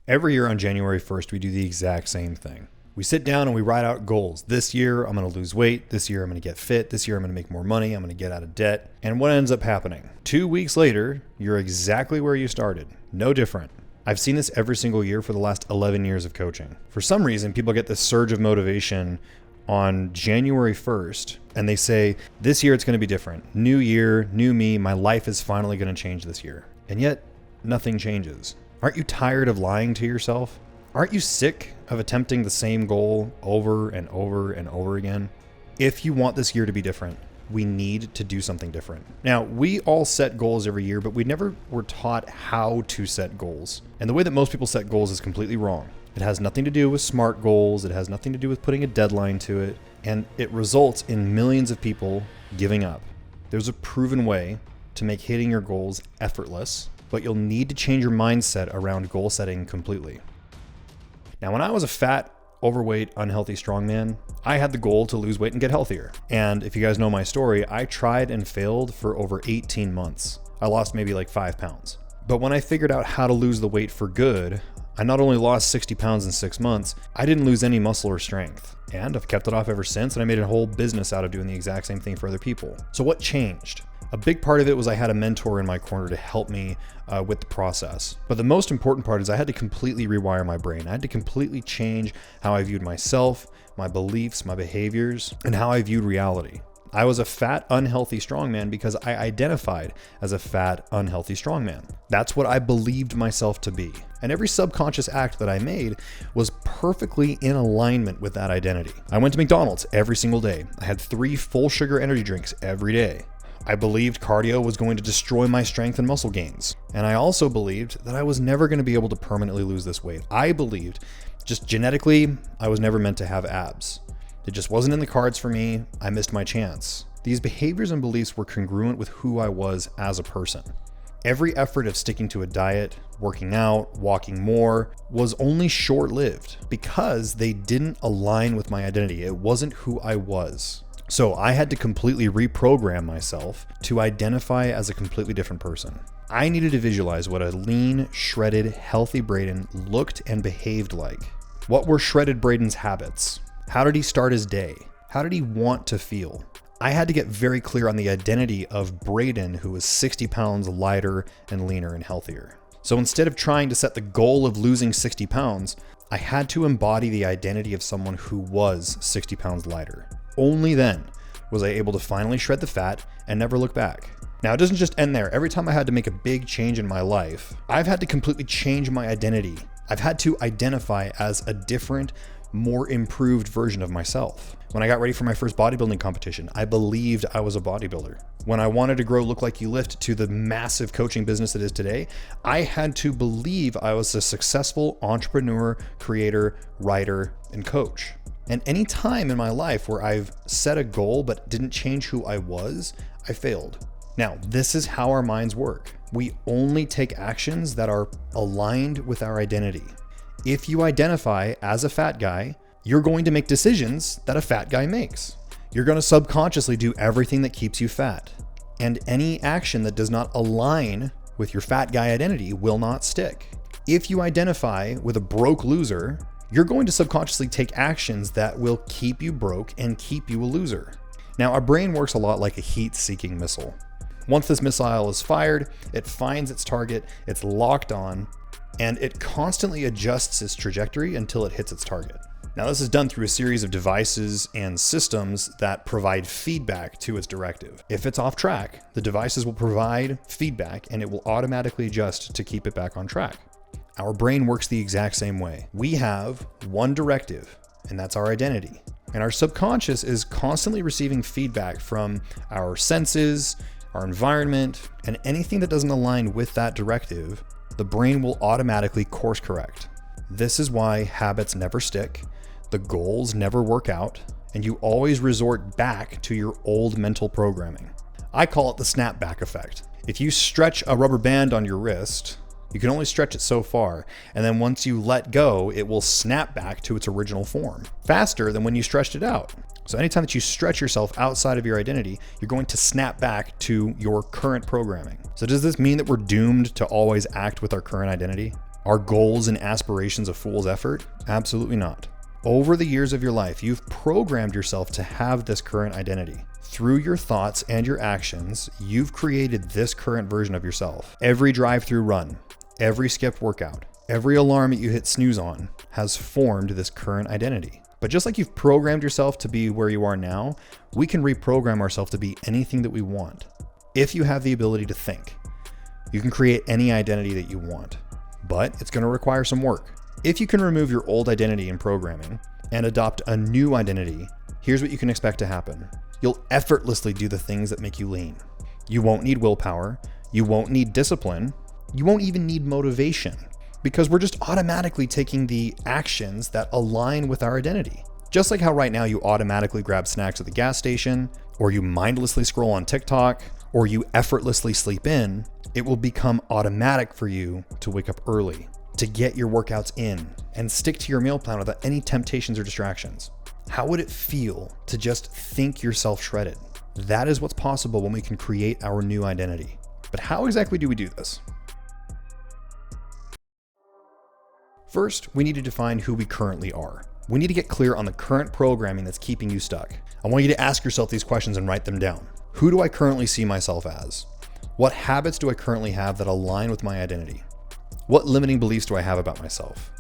Every year on January 1st, we do the exact same thing. We sit down and we write out goals. This year, I'm going to lose weight. This year, I'm going to get fit. This year, I'm going to make more money. I'm going to get out of debt. And what ends up happening? 2 weeks later, you're exactly where you started. No different. I've seen this every single year for the last 11 years of coaching. For some reason, people get this surge of motivation on January 1st, and they say, this year it's going to be different. New year, new me, my life is finally going to change this year. And yet, nothing changes. Aren't you tired of lying to yourself? Aren't you sick of attempting the same goal over and over and over again? If you want this year to be different, we need to do something different. Now, we all set goals every year, but we never were taught how to set goals. And the way that most people set goals is completely wrong. It has nothing to do with SMART goals. It has nothing to do with putting a deadline to it. And it results in millions of people giving up. There's a proven way to make hitting your goals effortless, but you'll need to change your mindset around goal setting completely. Now, when I was a fat, overweight, unhealthy strongman, I had the goal to lose weight and get healthier. And if you guys know my story, I tried and failed for over 18 months. I lost maybe like 5 pounds. But when I figured out how to lose the weight for good, I not only lost 60 pounds in 6 months, I didn't lose any muscle or strength. And I've kept it off ever since, and I made a whole business out of doing the exact same thing for other people. So what changed? A big part of it was I had a mentor in my corner to help me with the process. But the most important part is I had to completely rewire my brain. I had to completely change how I viewed myself, my beliefs, my behaviors, and how I viewed reality. I was a fat, unhealthy strongman because I identified as a fat, unhealthy strongman. That's what I believed myself to be. And every subconscious act that I made was perfectly in alignment with that identity. I went to McDonald's every single day. I had 3 full sugar energy drinks every day. I believed cardio was going to destroy my strength and muscle gains. And I also believed that I was never going to be able to permanently lose this weight. I believed just genetically, I was never meant to have abs. It just wasn't in the cards for me. I missed my chance. These behaviors and beliefs were congruent with who I was as a person. Every effort of sticking to a diet, working out, walking more was only short-lived because they didn't align with my identity. It wasn't who I was. So I had to completely reprogram myself to identify as a completely different person. I needed to visualize what a lean, shredded, healthy Braden looked and behaved like. What were shredded Braden's habits? How did he start his day? How did he want to feel? I had to get very clear on the identity of Braden, who was 60 pounds lighter and leaner and healthier. So instead of trying to set the goal of losing 60 pounds, I had to embody the identity of someone who was 60 pounds lighter. Only then was I able to finally shred the fat and never look back. Now, it doesn't just end there. Every time I had to make a big change in my life, I've had to completely change my identity. I've had to identify as a different, more improved version of myself. When I got ready for my first bodybuilding competition, I believed I was a bodybuilder. When I wanted to grow Look Like You Lift to the massive coaching business it is today, I had to believe I was a successful entrepreneur, creator, writer, and coach. And any time in my life where I've set a goal but didn't change who I was, I failed. Now, this is how our minds work. We only take actions that are aligned with our identity. If you identify as a fat guy, you're going to make decisions that a fat guy makes. You're going to subconsciously do everything that keeps you fat. And any action that does not align with your fat guy identity will not stick. If you identify with a broke loser, you're going to subconsciously take actions that will keep you broke and keep you a loser. Now, our brain works a lot like a heat-seeking missile. Once this missile is fired, it finds its target, it's locked on, and it constantly adjusts its trajectory until it hits its target. Now, this is done through a series of devices and systems that provide feedback to its directive. If it's off track, the devices will provide feedback and it will automatically adjust to keep it back on track. Our brain works the exact same way. We have one directive, and that's our identity. And our subconscious is constantly receiving feedback from our senses, our environment, and anything that doesn't align with that directive, the brain will automatically course correct. This is why habits never stick, the goals never work out, and you always resort back to your old mental programming. I call it the snapback effect. If you stretch a rubber band on your wrist, you can only stretch it so far, and then once you let go, it will snap back to its original form, faster than when you stretched it out. So anytime that you stretch yourself outside of your identity, you're going to snap back to your current programming. So does this mean that we're doomed to always act with our current identity? Are goals and aspirations a fool's effort? Absolutely not. Over the years of your life, you've programmed yourself to have this current identity. Through your thoughts and your actions, you've created this current version of yourself. Every drive-through run, every skipped workout, every alarm that you hit snooze on has formed this current identity. But just like you've programmed yourself to be where you are now, we can reprogram ourselves to be anything that we want. If you have the ability to think, you can create any identity that you want, but it's going to require some work. If you can remove your old identity in programming and adopt a new identity, here's what you can expect to happen. You'll effortlessly do the things that make you lean. You won't need willpower. You won't need discipline. You won't even need motivation, because we're just automatically taking the actions that align with our identity. Just like how right now you automatically grab snacks at the gas station, or you mindlessly scroll on TikTok, or you effortlessly sleep in, it will become automatic for you to wake up early, to get your workouts in, and stick to your meal plan without any temptations or distractions. How would it feel to just think yourself shredded? That is what's possible when we can create our new identity. But how exactly do we do this? First, we need to define who we currently are. We need to get clear on the current programming that's keeping you stuck. I want you to ask yourself these questions and write them down. Who do I currently see myself as? What habits do I currently have that align with my identity? What limiting beliefs do I have about myself?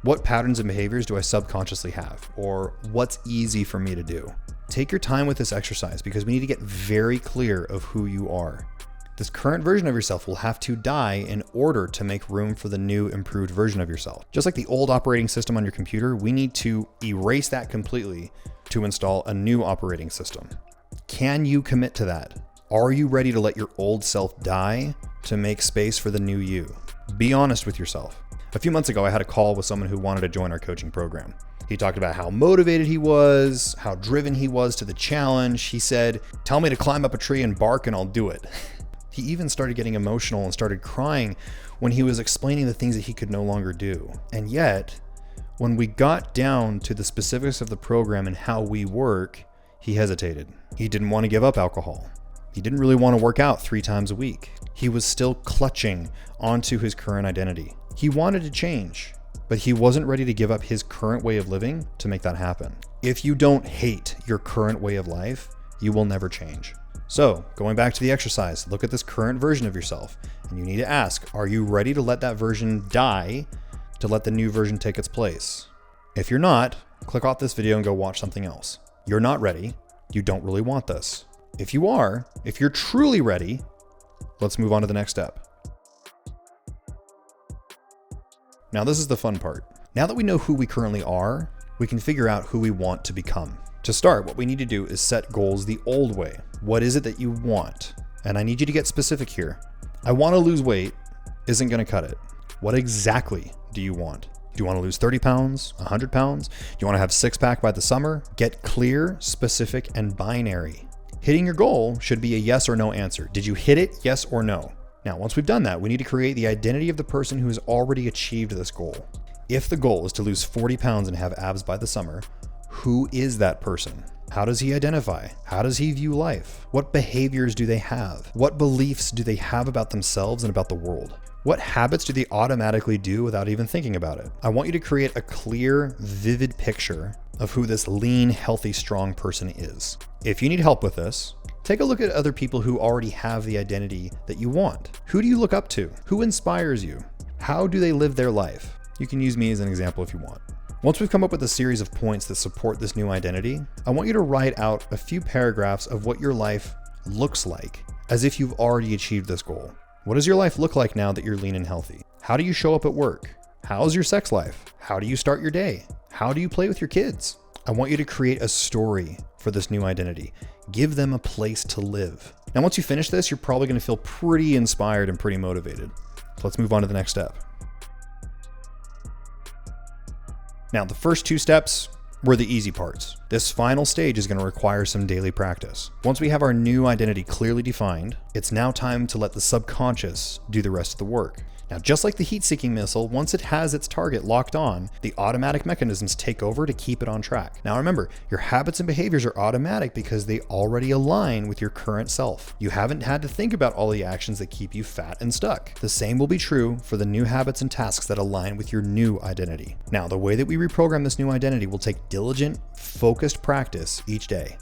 What patterns and behaviors do I subconsciously have? Or what's easy for me to do? Take your time with this exercise because we need to get very clear of who you are. This current version of yourself will have to die in order to make room for the new, improved version of yourself. Just like the old operating system on your computer, we need to erase that completely to install a new operating system. Can you commit to that? Are you ready to let your old self die to make space for the new you? Be honest with yourself. A few months ago, I had a call with someone who wanted to join our coaching program. He talked about how motivated he was, how driven he was to the challenge. He said, "Tell me to climb up a tree and bark and I'll do it." He even started getting emotional and started crying when he was explaining the things that he could no longer do. And yet, when we got down to the specifics of the program and how we work, he hesitated. He didn't want to give up alcohol. He didn't really want to work out 3 times a week. He was still clutching onto his current identity. He wanted to change, but he wasn't ready to give up his current way of living to make that happen. If you don't hate your current way of life, you will never change. So, going back to the exercise, look at this current version of yourself, and you need to ask, are you ready to let that version die to let the new version take its place? If you're not, click off this video and go watch something else. You're not ready. You don't really want this. If you are, if you're truly ready, let's move on to the next step. Now, this is the fun part. Now that we know who we currently are, we can figure out who we want to become. To start, what we need to do is set goals the old way. What is it that you want? And I need you to get specific here. I want to lose weight isn't going to cut it. What exactly do you want? Do you want to lose 30 pounds, 100 pounds? Do you want to have 6-pack by the summer? Get clear, specific, and binary. Hitting your goal should be a yes or no answer. Did you hit it? Yes or no? Now, once we've done that, we need to create the identity of the person who has already achieved this goal. If the goal is to lose 40 pounds and have abs by the summer, who is that person? How does he identify? How does he view life? What behaviors do they have? What beliefs do they have about themselves and about the world? What habits do they automatically do without even thinking about it? I want you to create a clear, vivid picture of who this lean, healthy, strong person is. If you need help with this, take a look at other people who already have the identity that you want. Who do you look up to? Who inspires you? How do they live their life? You can use me as an example if you want. Once we've come up with a series of points that support this new identity, I want you to write out a few paragraphs of what your life looks like as if you've already achieved this goal. What does your life look like now that you're lean and healthy? How do you show up at work? How's your sex life? How do you start your day? How do you play with your kids? I want you to create a story for this new identity. Give them a place to live. Now, once you finish this, you're probably going to feel pretty inspired and pretty motivated. So let's move on to the next step. Now, the first 2 steps were the easy parts. This final stage is going to require some daily practice. Once we have our new identity clearly defined, it's now time to let the subconscious do the rest of the work. Now, just like the heat-seeking missile, once it has its target locked on, the automatic mechanisms take over to keep it on track. Now remember, your habits and behaviors are automatic because they already align with your current self. You haven't had to think about all the actions that keep you fat and stuck. The same will be true for the new habits and tasks that align with your new identity. Now, the way that we reprogram this new identity will take diligent, focused practice each day.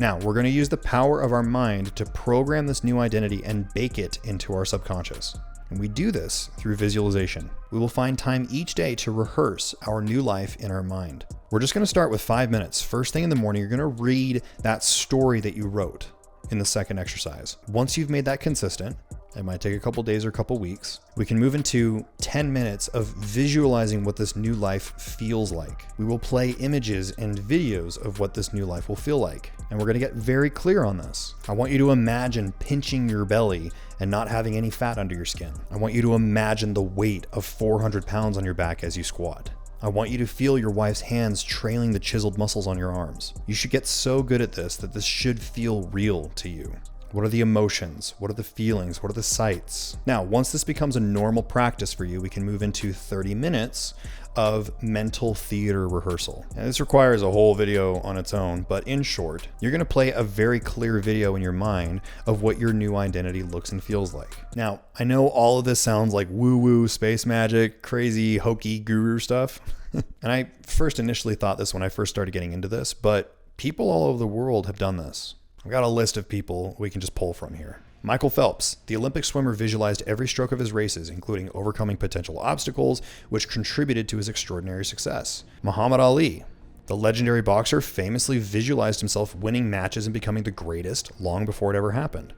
Now, we're going to use the power of our mind to program this new identity and bake it into our subconscious. And we do this through visualization. We will find time each day to rehearse our new life in our mind. We're just going to start with 5 minutes. First thing in the morning, you're going to read that story that you wrote in the second exercise. Once you've made that consistent, it might take a couple days or a couple weeks, we can move into 10 minutes of visualizing what this new life feels like. We will play images and videos of what this new life will feel like. And we're going to get very clear on this. I want you to imagine pinching your belly and not having any fat under your skin. I want you to imagine the weight of 400 pounds on your back as you squat. I want you to feel your wife's hands trailing the chiseled muscles on your arms. You should get so good at this that this should feel real to you. What are the emotions? What are the feelings? What are the sights? Now, once this becomes a normal practice for you, we can move into 30 minutes of mental theater rehearsal. Now, this requires a whole video on its own, but in short, you're going to play a very clear video in your mind of what your new identity looks and feels like. Now, I know all of this sounds like woo-woo, space magic, crazy, hokey guru stuff. And I first initially thought this when I first started getting into this, but people all over the world have done this. I've got a list of people we can just pull from here. Michael Phelps, the Olympic swimmer, visualized every stroke of his races, including overcoming potential obstacles, which contributed to his extraordinary success. Muhammad Ali, the legendary boxer, famously visualized himself winning matches and becoming the greatest long before it ever happened.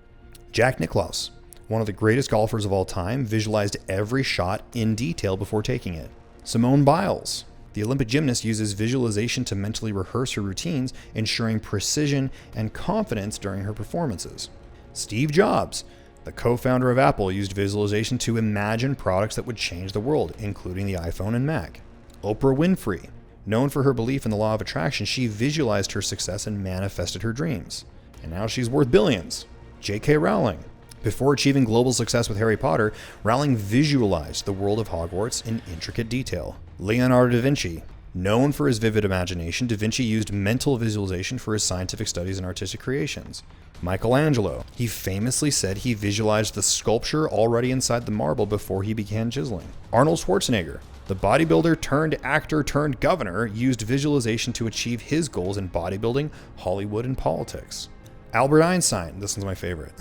Jack Nicklaus, one of the greatest golfers of all time, visualized every shot in detail before taking it. Simone Biles, the Olympic gymnast, uses visualization to mentally rehearse her routines, ensuring precision and confidence during her performances. Steve Jobs, the co-founder of Apple, used visualization to imagine products that would change the world, including the iPhone and Mac. Oprah Winfrey, known for her belief in the law of attraction, she visualized her success and manifested her dreams. And now she's worth billions. J.K. Rowling. Before achieving global success with Harry Potter, Rowling visualized the world of Hogwarts in intricate detail. Leonardo da Vinci. Known for his vivid imagination, Da Vinci used mental visualization for his scientific studies and artistic creations. Michelangelo. He famously said he visualized the sculpture already inside the marble before he began chiseling. Arnold Schwarzenegger, the bodybuilder turned actor turned governor, used visualization to achieve his goals in bodybuilding, Hollywood, and politics. Albert Einstein. This one's my favorite.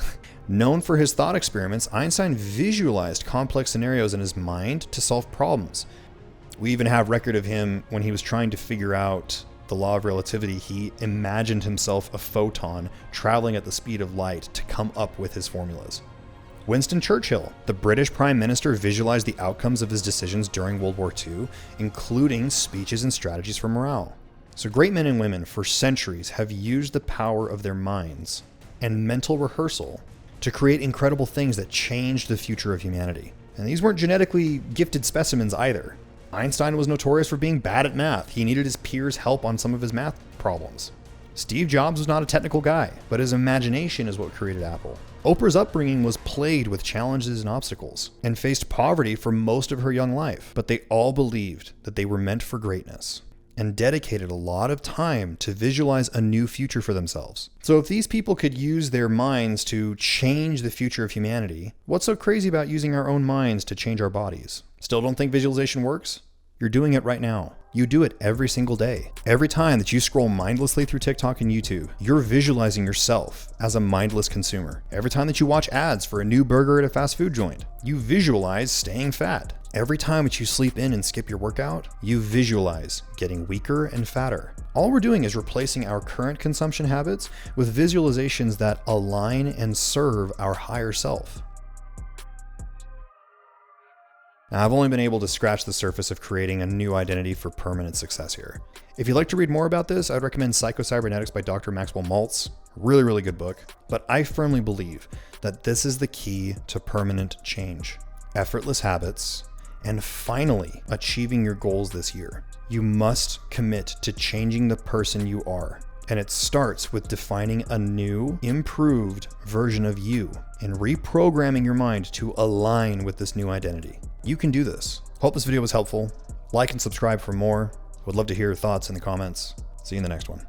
Known for his thought experiments, Einstein visualized complex scenarios in his mind to solve problems. We even have record of him when he was trying to figure out the law of relativity. He imagined himself a photon traveling at the speed of light to come up with his formulas. Winston Churchill, the British Prime Minister, visualized the outcomes of his decisions during World War II, including speeches and strategies for morale. So great men and women for centuries have used the power of their minds and mental rehearsal to create incredible things that changed the future of humanity. And these weren't genetically gifted specimens either. Einstein was notorious for being bad at math. He needed his peers' help on some of his math problems. Steve Jobs was not a technical guy, but his imagination is what created Apple. Oprah's upbringing was plagued with challenges and obstacles, and faced poverty for most of her young life, but they all believed that they were meant for greatness, and dedicated a lot of time to visualize a new future for themselves. So if these people could use their minds to change the future of humanity, what's so crazy about using our own minds to change our bodies? Still don't think visualization works? You're doing it right now. You do it every single day. Every time that you scroll mindlessly through TikTok and YouTube, you're visualizing yourself as a mindless consumer. Every time that you watch ads for a new burger at a fast food joint, you visualize staying fat. Every time that you sleep in and skip your workout, you visualize getting weaker and fatter. All we're doing is replacing our current consumption habits with visualizations that align and serve our higher self. Now, I've only been able to scratch the surface of creating a new identity for permanent success here. If you'd like to read more about this, I'd recommend Psycho-Cybernetics by Dr. Maxwell Maltz. Really, really good book. But I firmly believe that this is the key to permanent change. Effortless habits, and finally achieving your goals this year. You must commit to changing the person you are And it starts with defining a new, improved version of you and reprogramming your mind to align with this new identity. You can do this. Hope this video was helpful. Like and subscribe for more. Would love to hear your thoughts in the comments. See you in the next one.